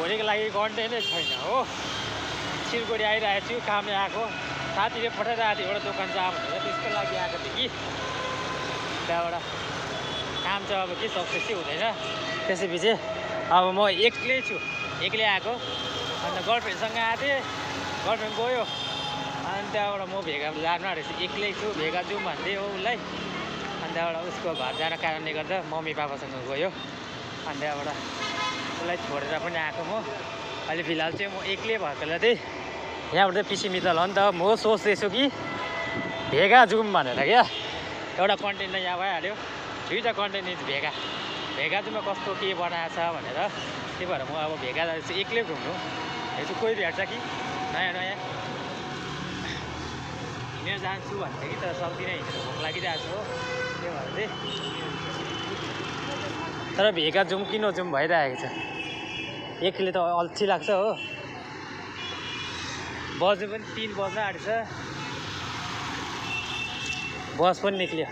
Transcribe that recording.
भोलिको लागि कन्टेन्टै छैन हो। सिलगढी आइरहेको छु, कामले आएको साथीले पठाइरहेको थियो एउटा दोकान जा भनेर, त्यसको लागि आएको थिएँ कि। त्यहाँबाट काम चाहिँ अब के सक्सेसै हुँदैन। त्यसैपछि अब म एक्लै छु, एक्लै आएको। अन्त गर्लफ्रेन्डसँग आएको थिएँ, गर्लफ्रेन्ड गयो। अनि त्यहाँबाट म भेगा जानु आँटेको छु, एक्लै छु। भेगा जाउँ भन्दै हो उसलाई। अनि त्यहाँबाट उसको घर जाने कारणले गर्दा मम्मी पापासँग गयो। अनि त्यहाँबाट उसलाई छोडेर पनि आएको म। अहिले फिलहाल चाहिँ म एक्लै भएकोले चाहिँ यहाँबाट चाहिँ पिसी मितल हो नि त। म सोच्दैछु कि भेगा जाउँ भनेर क्या। एउटा कन्टेन्ट यहाँ भइहाल्यो, दुईवटा कन्टेन्ट भेगा चाहिँ कस्तो के बनाएको छ भनेर। त्यही भएर म अब भेगा जाँदैछु एक्लै घुम्नु। हेर्छु कोही भेट्छ कि नयाँ नयाँ हिँडेर जान्छु भन्थेँ कि, तर सक्दिनँ, हिँडेर भोक लागिरहेको छ हो। त्यही भएर चाहिँ तर भेगा जाउँ कि नजाउँ भइरहेको छ। एक्लै त अल्छी लाग्छ हो। बज्नु पनि 3 बज्न आँटेछ, बस पनि निक्ल्यो।